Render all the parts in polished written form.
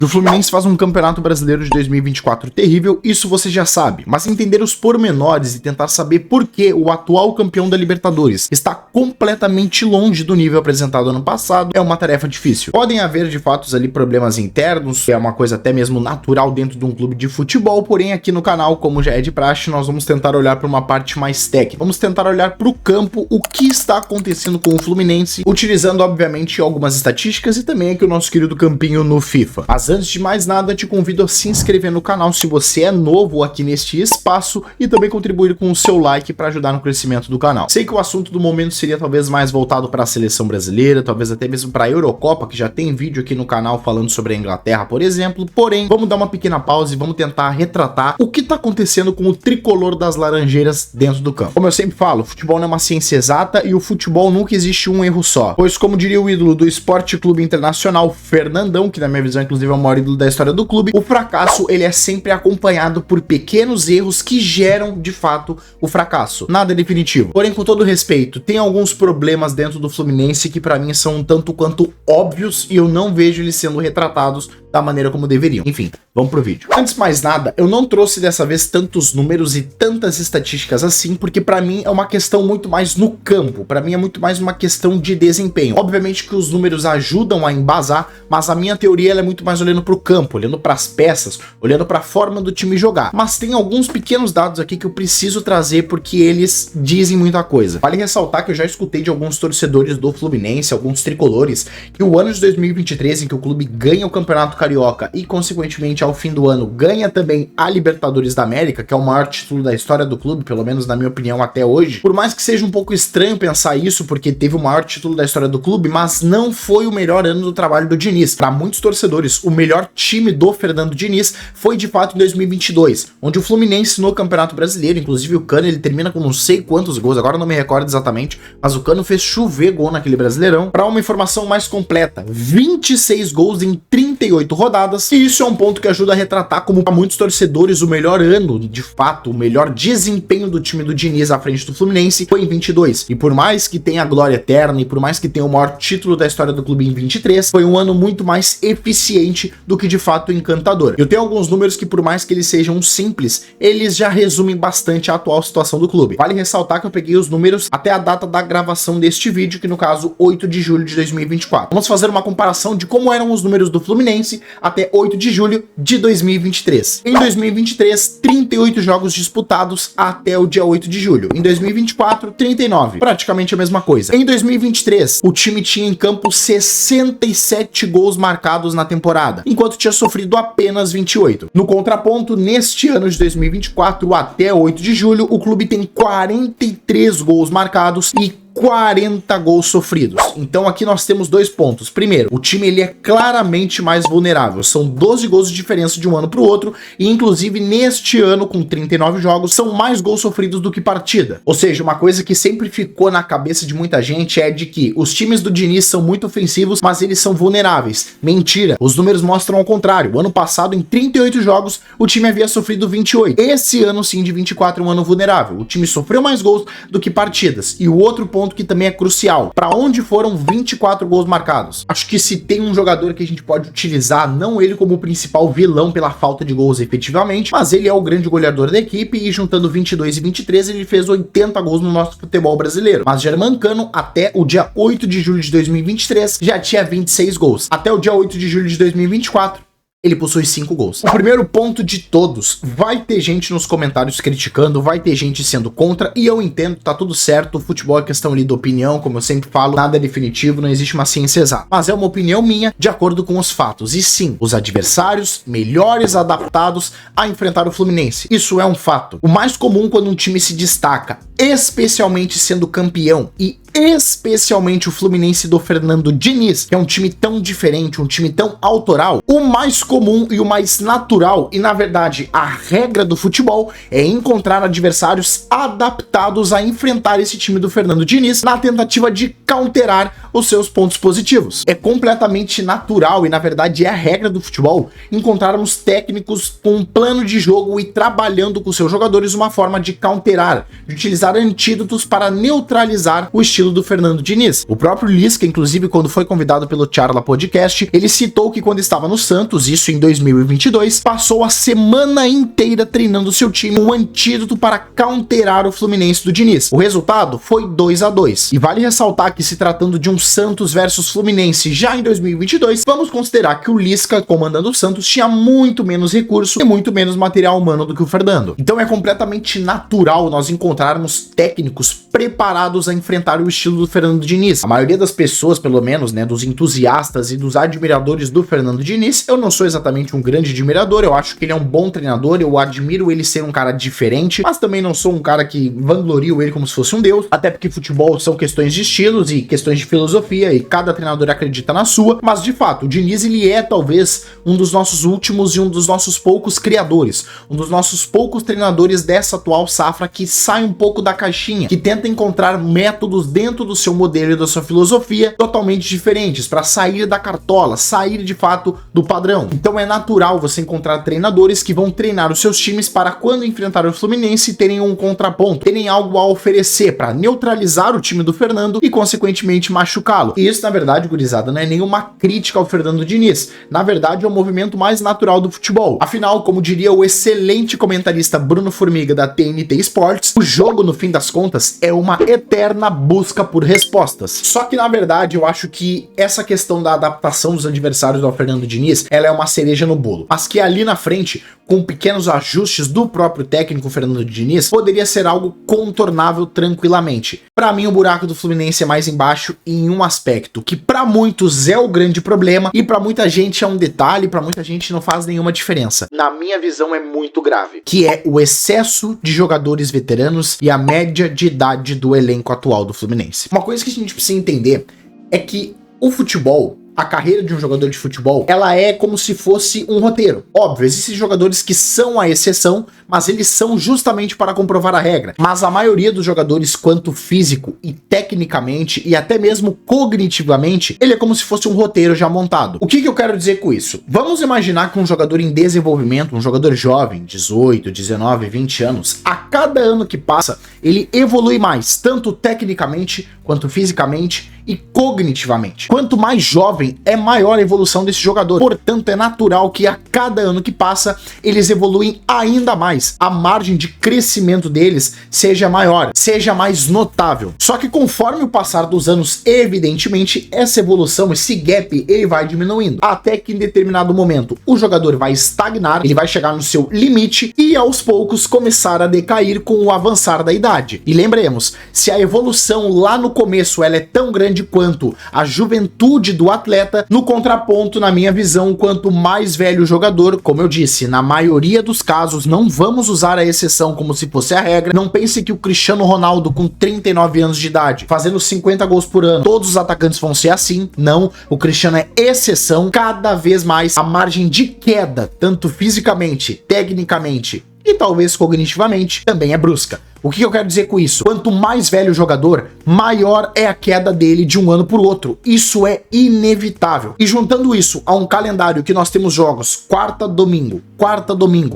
O Fluminense faz um campeonato brasileiro de 2024 terrível, isso você já sabe, mas entender os pormenores e tentar saber por que o atual campeão da Libertadores está completamente longe do nível apresentado ano passado é uma tarefa difícil. Podem haver de fato ali problemas internos, que é uma coisa até mesmo natural dentro de um clube de futebol, porém aqui no canal, como já é de praxe, nós vamos tentar olhar para uma parte mais técnica. Vamos tentar olhar para o campo, o que está acontecendo com o Fluminense, utilizando obviamente algumas estatísticas e também aqui o nosso querido campinho no FIFA. Mas antes de mais nada, te convido a se inscrever no canal se você é novo aqui neste espaço e também contribuir com o seu like para ajudar no crescimento do canal. Sei que o assunto do momento seria talvez mais voltado para a seleção brasileira, talvez até mesmo para a Eurocopa, que já tem vídeo aqui no canal falando sobre a Inglaterra, por exemplo, porém, vamos dar uma pequena pausa e vamos tentar retratar o que está acontecendo com o tricolor das Laranjeiras dentro do campo. Como eu sempre falo, o futebol não é uma ciência exata e o futebol nunca existe um erro só, pois como diria o ídolo do Esporte Clube Internacional, Fernandão, que na minha visão inclusive é o maior ídolo da história do clube, o fracasso ele é sempre acompanhado por pequenos erros que geram de fato o fracasso. Nada é definitivo. Porém, com todo respeito, tem alguns problemas dentro do Fluminense que para mim são um tanto quanto óbvios e eu não vejo eles sendo retratados da maneira como deveriam. Enfim, vamos pro vídeo. Antes de mais nada, eu não trouxe dessa vez tantos números e tantas estatísticas assim, porque para mim é uma questão muito mais no campo, para mim é muito mais uma questão de desempenho. Obviamente que os números ajudam a embasar, mas a minha teoria ela é muito mais olhando pro campo, olhando para as peças, olhando para a forma do time jogar. Mas tem alguns pequenos dados aqui que eu preciso trazer porque eles dizem muita coisa. Vale ressaltar que eu já escutei de alguns torcedores do Fluminense, alguns tricolores, que o ano de 2023 em que o clube ganha o Campeonato Carioca e consequentemente ao fim do ano ganha também a Libertadores da América, que é o maior título da história do clube, pelo menos na minha opinião até hoje. Por mais que seja um pouco estranho pensar isso, porque teve o maior título da história do clube, mas não foi o melhor ano do trabalho do Diniz. Para muitos torcedores, o melhor time do Fernando Diniz foi de fato em 2022, onde o Fluminense no Campeonato Brasileiro, inclusive o Cano, ele termina com não sei quantos gols, agora não me recordo exatamente, mas o Cano fez chover gol naquele Brasileirão. Para uma informação mais completa, 26 gols em 38 rodadas, e isso é um ponto que ajuda a retratar como para muitos torcedores o melhor ano, de fato, o melhor desempenho do time do Diniz à frente do Fluminense foi em 22. E por mais que tenha a glória eterna e por mais que tenha o maior título da história do clube em 23, foi um ano muito mais eficiente do que de fato encantador. Eu tenho alguns números que por mais que eles sejam simples, eles já resumem bastante a atual situação do clube. Vale ressaltar que eu peguei os números até a data da gravação deste vídeo, que no caso 8 de julho de 2024. Vamos fazer uma comparação de como eram os números do Fluminense até 8 de julho de 2023. Em 2023, 38 jogos disputados até o dia 8 de julho. Em 2024, 39. Praticamente a mesma coisa. Em 2023, o time tinha em campo 67 gols marcados na temporada, enquanto tinha sofrido apenas 28. No contraponto, neste ano de 2024, até 8 de julho, o clube tem 43 gols marcados e 40 gols sofridos. Então aqui nós temos dois pontos. Primeiro, o time ele é claramente mais vulnerável. São 12 gols de diferença de um ano para o outro e inclusive neste ano com 39 jogos são mais gols sofridos do que partida. Ou seja, uma coisa que sempre ficou na cabeça de muita gente é de que os times do Diniz são muito ofensivos, mas eles são vulneráveis. Mentira. Os números mostram ao contrário. O ano passado em 38 jogos o time havia sofrido 28. Esse ano sim de 24 é um ano vulnerável. O time sofreu mais gols do que partidas. E o outro ponto que também é crucial, para onde foram 24 gols marcados? Acho que se tem um jogador que a gente pode utilizar, não ele como o principal vilão pela falta de gols efetivamente, mas ele é o grande goleador da equipe e juntando 22 e 23 ele fez 80 gols no nosso futebol brasileiro. Mas Germancano até o dia 8 de julho de 2023 já tinha 26 gols. Até o dia 8 de julho de 2024 ele possui 5 gols. O primeiro ponto de todos, vai ter gente nos comentários criticando, vai ter gente sendo contra, e eu entendo, tá tudo certo, o futebol é questão ali de opinião, como eu sempre falo, nada é definitivo, não existe uma ciência exata. Mas é uma opinião minha, de acordo com os fatos. E sim, os adversários melhores adaptados a enfrentar o Fluminense. Isso é um fato. O mais comum quando um time se destaca, especialmente sendo campeão, e especialmente o Fluminense do Fernando Diniz, que é um time tão diferente, um time tão autoral, o mais comum e o mais natural, e na verdade a regra do futebol, é encontrar adversários adaptados a enfrentar esse time do Fernando Diniz na tentativa de counterar os seus pontos positivos. É completamente natural e na verdade é a regra do futebol encontrarmos técnicos com um plano de jogo e trabalhando com seus jogadores uma forma de counterar, de utilizar antídotos para neutralizar o estilo estilo do Fernando Diniz. O próprio Lisca, inclusive, quando foi convidado pelo Charla Podcast, ele citou que quando estava no Santos, isso em 2022, passou a semana inteira treinando seu time, um antídoto para counterar o Fluminense do Diniz. O resultado foi 2-2. E vale ressaltar que, se tratando de um Santos versus Fluminense já em 2022, vamos considerar que o Lisca, comandando o Santos, tinha muito menos recurso e muito menos material humano do que o Fernando. Então é completamente natural nós encontrarmos técnicos preparados a enfrentar o estilo do Fernando Diniz. A maioria das pessoas, pelo menos, né, dos entusiastas e dos admiradores do Fernando Diniz, eu não sou exatamente um grande admirador, eu acho que ele é um bom treinador, eu admiro ele ser um cara diferente, mas também não sou um cara que vanglorio ele como se fosse um deus, até porque futebol são questões de estilos e questões de filosofia, e cada treinador acredita na sua, mas de fato, o Diniz, ele é talvez um dos nossos últimos e um dos nossos poucos criadores, um dos nossos poucos treinadores dessa atual safra que sai um pouco da caixinha, que tenta encontrar métodos dentro do seu modelo e da sua filosofia totalmente diferentes, para sair da cartola, sair de fato do padrão. Então é natural você encontrar treinadores que vão treinar os seus times para, quando enfrentar o Fluminense, terem um contraponto, terem algo a oferecer para neutralizar o time do Fernando e consequentemente machucá-lo. E isso, na verdade, gurizada, não é nenhuma crítica ao Fernando Diniz, na verdade é o movimento mais natural do futebol. Afinal, como diria o excelente comentarista Bruno Formiga da TNT Sports, o jogo, no fim das contas, é uma eterna busca por respostas. Só que, na verdade, eu acho que essa questão da adaptação dos adversários ao Fernando Diniz, ela é uma cereja no bolo, mas que ali na frente, com pequenos ajustes do próprio técnico Fernando Diniz, poderia ser algo contornável tranquilamente. Para mim, o buraco do Fluminense é mais embaixo em um aspecto, que para muitos é o grande problema, e para muita gente é um detalhe, para muita gente não faz nenhuma diferença. Na minha visão, é muito grave, que é o excesso de jogadores veteranos e a média de idade do elenco atual do Fluminense. Uma coisa que a gente precisa entender é que o futebol, a carreira de um jogador de futebol, ela é como se fosse um roteiro. Óbvio, existem jogadores que são a exceção, mas eles são justamente para comprovar a regra. Mas a maioria dos jogadores, quanto físico e tecnicamente e até mesmo cognitivamente, ele é como se fosse um roteiro já montado. O que eu quero dizer com isso? Vamos imaginar que um jogador em desenvolvimento, um jogador jovem, 18, 19, 20 anos, a cada ano que passa, ele evolui mais, tanto tecnicamente, quanto fisicamente e cognitivamente. Quanto mais jovem, é maior a evolução desse jogador. Portanto, é natural que a cada ano que passa, eles evoluem ainda mais. A margem de crescimento deles seja maior, seja mais notável. Só que conforme o passar dos anos, evidentemente, essa evolução, esse gap, ele vai diminuindo. Até que em determinado momento, o jogador vai estagnar, ele vai chegar no seu limite e aos poucos começar a decair com o avançar da idade. E lembremos, se a evolução lá no começo ela é tão grande quanto a juventude do atleta, no contraponto, na minha visão, quanto mais velho o jogador, como eu disse, na maioria dos casos, não vamos usar a exceção como se fosse a regra. Não pense que o Cristiano Ronaldo, com 39 anos de idade, fazendo 50 gols por ano, todos os atacantes vão ser assim. Não, o Cristiano é exceção. Cada vez mais a margem de queda, tanto fisicamente, tecnicamente e talvez cognitivamente, também é brusca. O que eu quero dizer com isso? Quanto mais velho o jogador, maior é a queda dele de um ano para o outro. Isso é inevitável. E juntando isso a um calendário que nós temos jogos quarta, domingo,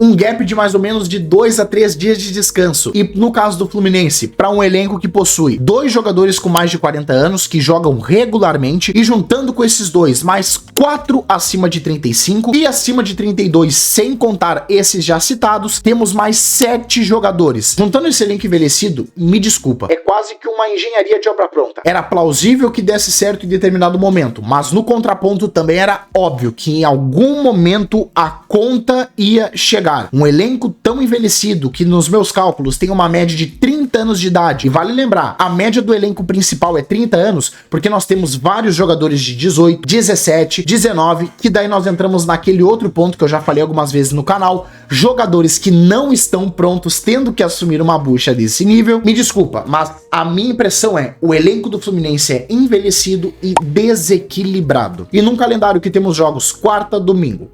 um gap de mais ou menos de 2 a 3 dias de descanso. E no caso do Fluminense, para um elenco que possui 2 jogadores com mais de 40 anos que jogam regularmente, e juntando com esses 2, mais 4 acima de 35 e acima de 32, sem contar esses já citados, temos mais 7 jogadores. Juntando esse elenco envelhecido, me desculpa, é quase que uma engenharia de obra pronta. Era plausível que desse certo em determinado momento, mas no contraponto também era óbvio que em algum momento a conta ia chegar. Um elenco tão envelhecido que, nos meus cálculos, tem uma média de 30 anos de idade. E vale lembrar, a média do elenco principal é 30 anos, porque nós temos vários jogadores de 18, 17, 19, que daí nós entramos naquele outro ponto que eu já falei algumas vezes no canal, jogadores que não estão prontos, tendo que assumir uma bucha desse nível. Me desculpa, mas a minha impressão é, o elenco do Fluminense é envelhecido e desequilibrado. E num calendário que temos jogos quarta, domingo,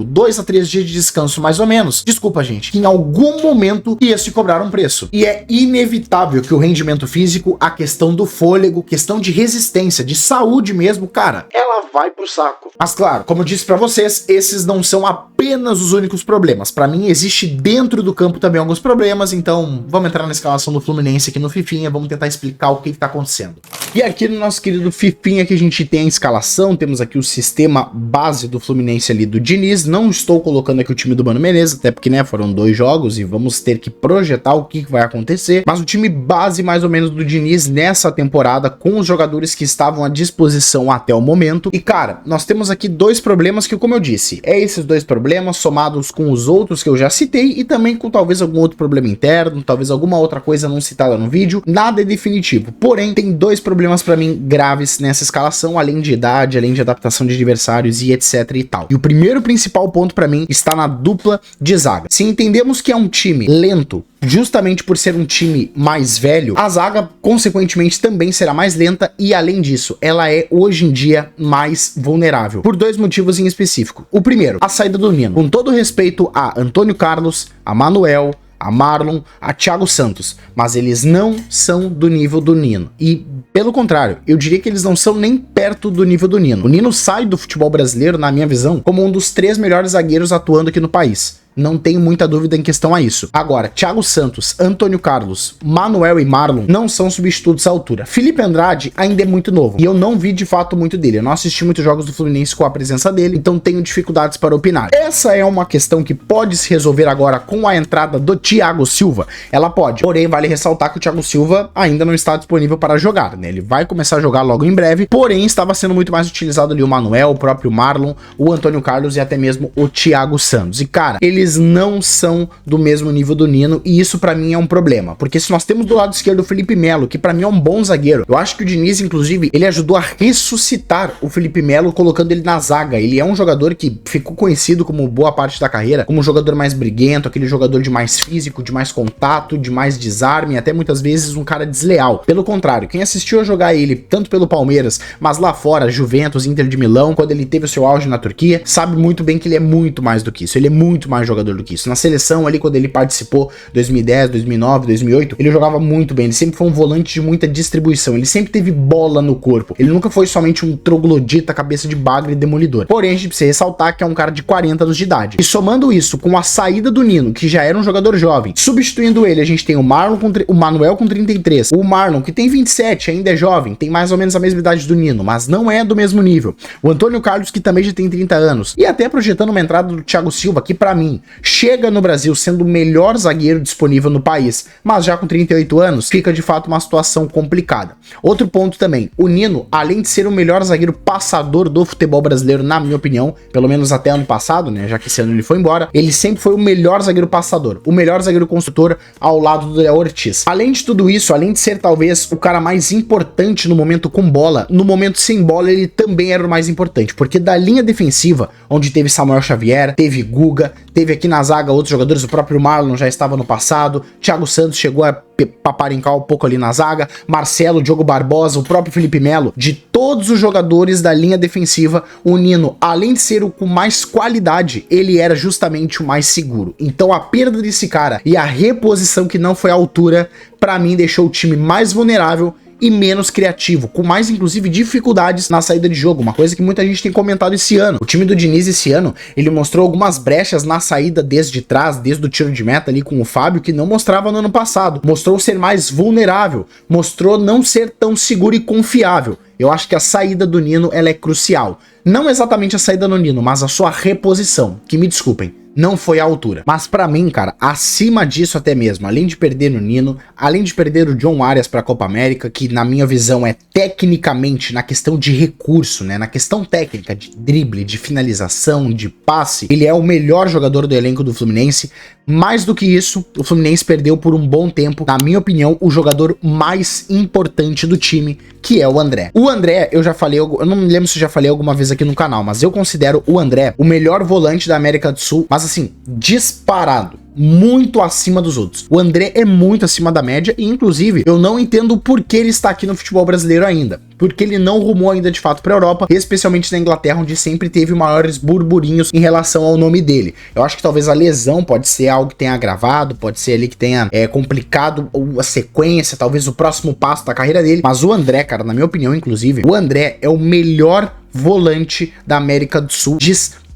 2 a 3 dias de descanso mais ou menos, desculpa gente, que em algum momento ia se cobrar um preço. E é inevitável que o rendimento físico, a questão do fôlego, questão de resistência, de saúde mesmo, cara, ela vai pro saco. Mas claro, como eu disse pra vocês, esses não são apenas os únicos problemas. Pra mim, existe dentro do campo também alguns problemas, então vamos entrar na escalação do Fluminense aqui no Fifinha, vamos tentar explicar o que tá acontecendo. E aqui no nosso querido Fifinha que a gente tem a escalação, temos aqui o sistema base do Fluminense ali do Diniz. Não estou colocando aqui o time do Mano Menezes, até porque, né, foram 2 jogos e vamos ter que projetar o que vai acontecer. Mas o time base mais ou menos do Diniz nessa temporada, com os jogadores que estavam à disposição até o momento. E cara, nós temos aqui 2 problemas que, como eu disse, esses 2 problemas somados com os outros que eu já citei e também com talvez algum outro problema interno, talvez alguma outra coisa não citada no vídeo. Nada é definitivo, porém tem 2 problemas pra mim graves nessa escalação, além de idade, além de adaptação de adversários e etc e tal. E o primeiro principal ponto pra mim está na dupla de zaga. Se entendemos que é um time lento, justamente por ser um time mais velho, a zaga consequentemente também será mais lenta e, além disso, ela é hoje em dia mais vulnerável, por 2 motivos em específico. O primeiro, a saída do Nino. Com todo respeito a Antônio Carlos, a Manuel, a Marlon, a Thiago Santos, mas eles não são do nível do Nino. E, pelo contrário, eu diria que eles não são nem perto do nível do Nino. O Nino sai do futebol brasileiro, na minha visão, como um dos 3 melhores zagueiros atuando aqui no país. Não tenho muita dúvida em questão a isso. Agora, Thiago Santos, Antônio Carlos, Manuel e Marlon não são substitutos à altura. Felipe Andrade ainda é muito novo e eu não vi de fato muito dele. Eu não assisti muitos jogos do Fluminense com a presença dele, então tenho dificuldades para opinar. Essa é uma questão que pode se resolver agora com a entrada do Thiago Silva. Ela pode, porém vale ressaltar que o Thiago Silva ainda não está disponível para jogar, né? Ele vai começar a jogar logo em breve, porém estava sendo muito mais utilizado ali o Manuel, o próprio Marlon, o Antônio Carlos e até mesmo o Thiago Santos. E cara, eles não são do mesmo nível do Nino e isso pra mim é um problema, porque se nós temos do lado esquerdo o Felipe Melo, que pra mim é um bom zagueiro, eu acho que o Diniz, inclusive, ele ajudou a ressuscitar o Felipe Melo colocando ele na zaga. Ele é um jogador que ficou conhecido como boa parte da carreira, como um jogador mais briguento, aquele jogador de mais físico, de mais contato, de mais desarme, até muitas vezes um cara desleal. Pelo contrário, quem assistiu a jogar ele, tanto pelo Palmeiras, mas lá fora, Juventus, Inter de Milão, quando ele teve o seu auge na Turquia, sabe muito bem que ele é muito mais do que isso, ele é muito mais jogador do que isso. Na seleção ali, quando ele participou, 2010, 2009, 2008, ele jogava muito bem, ele sempre foi um volante de muita distribuição, ele sempre teve bola no corpo, ele nunca foi somente um troglodita, cabeça de bagre e demolidor. Porém, a gente precisa ressaltar que é um cara de 40 anos de idade. E somando isso com a saída do Nino, que já era um jogador jovem, substituindo ele, a gente tem o Manuel com 33, o Marlon, que tem 27, ainda é jovem, tem mais ou menos a mesma idade do Nino, mas não é do mesmo nível. O Antônio Carlos, que também já tem 30 anos, e até projetando uma entrada do Thiago Silva, que pra mim chega no Brasil sendo o melhor zagueiro disponível no país, mas já com 38 anos, fica de fato uma situação complicada. Outro ponto também, o Nino, além de ser o melhor zagueiro passador do futebol brasileiro, na minha opinião, pelo menos até ano passado, né, já que esse ano ele foi embora, ele sempre foi o melhor zagueiro passador, o melhor zagueiro construtor ao lado do Léo Ortiz. Além de tudo isso, além de ser talvez o cara mais importante no momento com bola, no momento sem bola ele também era o mais importante, porque da linha defensiva, onde teve Samuel Xavier, teve Guga, teve aqui na zaga outros jogadores, o próprio Marlon já estava no passado, Thiago Santos chegou a paparincar um pouco ali na zaga, Marcelo, Diogo Barbosa, o próprio Felipe Melo. De todos os jogadores da linha defensiva, o Nino, além de ser o com mais qualidade, ele era justamente o mais seguro. Então a perda desse cara e a reposição que não foi à altura, pra mim deixou o time mais vulnerável e menos criativo, com mais inclusive dificuldades na saída de jogo, uma coisa que muita gente tem comentado esse ano. O time do Diniz esse ano, ele mostrou algumas brechas na saída desde trás, desde o tiro de meta ali com o Fábio, que não mostrava no ano passado. Mostrou ser mais vulnerável, mostrou não ser tão seguro e confiável. Eu acho que a saída do Nino, ela é crucial. Não exatamente a saída do Nino, mas a sua reposição, que me desculpem, não foi à altura. Mas pra mim, cara, acima disso até mesmo, além de perder no Nino, além de perder o John Arias pra Copa América, que na minha visão é tecnicamente, na questão de recurso, né, na questão técnica, de drible, de finalização, de passe, ele é o melhor jogador do elenco do Fluminense. Mais do que isso, o Fluminense perdeu por um bom tempo, na minha opinião, o jogador mais importante do time, que é o André. O André, eu já falei, eu não me lembro se eu já falei alguma vez aqui no canal, mas eu considero o André o melhor volante da América do Sul, mas assim, disparado. muito acima dos outros. O André é muito acima da média e, inclusive, eu não entendo por que ele está aqui no futebol brasileiro ainda. Porque ele não rumou ainda de fato para a Europa, especialmente na Inglaterra, onde sempre teve maiores burburinhos em relação ao nome dele. Eu acho que talvez a lesão pode ser algo que tenha agravado, pode ser ali que tenha complicado a sequência, talvez o próximo passo da carreira dele. Mas o André, cara, na minha opinião, inclusive, o André é o melhor volante da América do Sul disparado.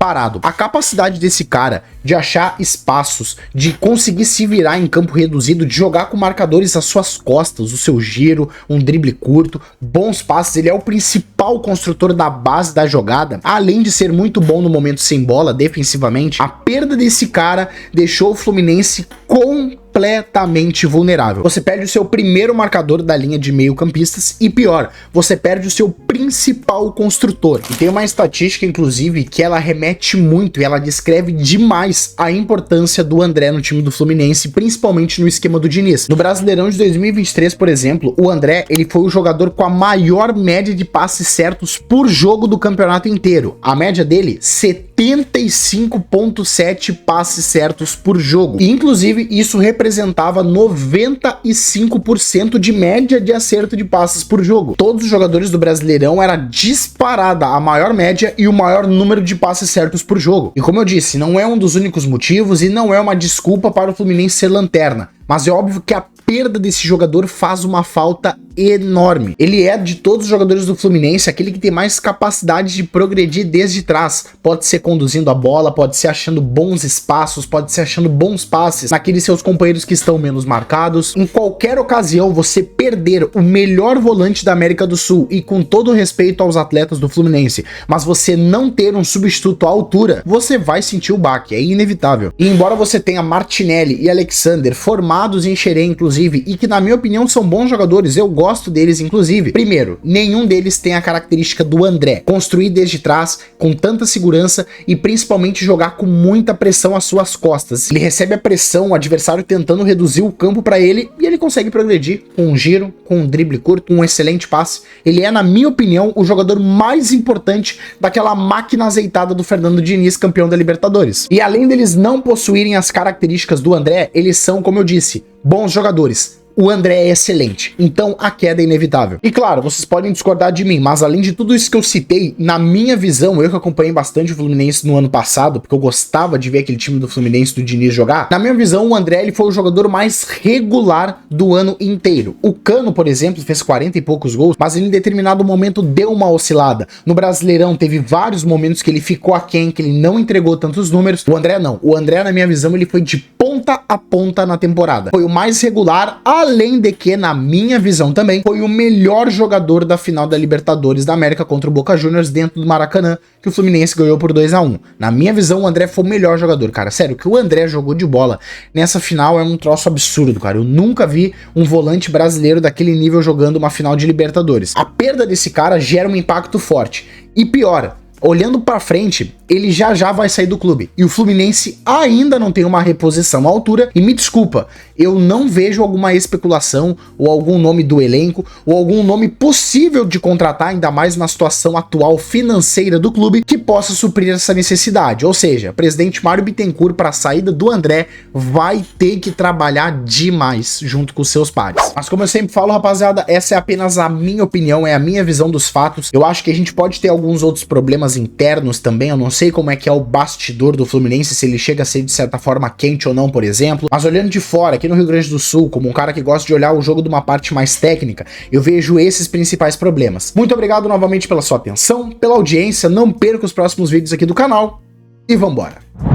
A capacidade desse cara de achar espaços, de conseguir se virar em campo reduzido, de jogar com marcadores às suas costas, o seu giro, um drible curto, bons passes, ele é o principal construtor da base da jogada, além de ser muito bom no momento sem bola, defensivamente. A perda desse cara deixou o Fluminense completamente vulnerável. Você perde o seu primeiro marcador da linha de meio-campistas e, pior, você perde o seu principal construtor. E tem uma estatística, inclusive, que ela remete muito e ela descreve demais a importância do André no time do Fluminense, principalmente no esquema do Diniz. No Brasileirão de 2023, por exemplo, o André, ele foi o jogador com a maior média de passes certos por jogo do campeonato inteiro. A média dele, 75,7 passes certos por jogo. E, inclusive, isso representava 95% de média de acerto de passes por jogo. Todos os jogadores do Brasileirão era disparada a maior média e o maior número de passes certos por jogo. E como eu disse, não é um dos únicos motivos e não é uma desculpa para o Fluminense ser lanterna. Mas é óbvio que a perda desse jogador faz uma falta enorme. Ele é, de todos os jogadores do Fluminense, aquele que tem mais capacidade de progredir desde trás. Pode ser conduzindo a bola, pode ser achando bons espaços, pode ser achando bons passes naqueles seus companheiros que estão menos marcados. Em qualquer ocasião, você perder o melhor volante da América do Sul, e com todo respeito aos atletas do Fluminense, mas você não ter um substituto à altura, você vai sentir o baque, é inevitável. E embora você tenha Martinelli e Alexander formados em Xerém, inclusive, e que na minha opinião são bons jogadores, eu gosto deles, inclusive. Primeiro, nenhum deles tem a característica do André, construir desde trás, com tanta segurança e principalmente jogar com muita pressão às suas costas. Ele recebe a pressão, o adversário tentando reduzir o campo para ele, e ele consegue progredir com um giro, com um drible curto, com um excelente passe. Ele é, na minha opinião, o jogador mais importante daquela máquina azeitada do Fernando Diniz, campeão da Libertadores. E além deles não possuírem as características do André, eles são, como eu disse, bons jogadores. O André é excelente, então a queda é inevitável. E claro, vocês podem discordar de mim, mas além de tudo isso que eu citei, na minha visão, eu que acompanhei bastante o Fluminense no ano passado, porque eu gostava de ver aquele time do Fluminense do Diniz jogar, na minha visão o André ele foi o jogador mais regular do ano inteiro. O Cano, por exemplo, fez 40 e poucos gols, mas ele em determinado momento deu uma oscilada. No Brasileirão teve vários momentos que ele ficou aquém, que ele não entregou tantos números. O André não. O André, na minha visão, ele foi de ponta a ponta na temporada. Foi o mais regular, além de que, na minha visão também, foi o melhor jogador da final da Libertadores da América contra o Boca Juniors dentro do Maracanã, que o Fluminense ganhou por 2-1. Na minha visão, o André foi o melhor jogador, cara. Sério, o que o André jogou de bola nessa final é um troço absurdo, cara. Eu nunca vi um volante brasileiro daquele nível jogando uma final de Libertadores. A perda desse cara gera um impacto forte. E pior, olhando pra frente, ele já vai sair do clube. E o Fluminense ainda não tem uma reposição à altura. E me desculpa, eu não vejo alguma especulação ou algum nome do elenco ou algum nome possível de contratar, ainda mais na situação atual financeira do clube, que possa suprir essa necessidade. Ou seja, o presidente Mário Bittencourt, para a saída do André, vai ter que trabalhar demais junto com seus pares. Mas como eu sempre falo, rapaziada, essa é apenas a minha opinião, é a minha visão dos fatos. Eu acho que a gente pode ter alguns outros problemas internos também. Eu não sei como é que é o bastidor do Fluminense, se ele chega a ser de certa forma quente ou não, por exemplo. Mas olhando de fora, aqui no Rio Grande do Sul, como um cara que gosta de olhar o jogo de uma parte mais técnica, eu vejo esses principais problemas. Muito obrigado novamente pela sua atenção, pela audiência. Não perca os próximos vídeos aqui do canal e vambora!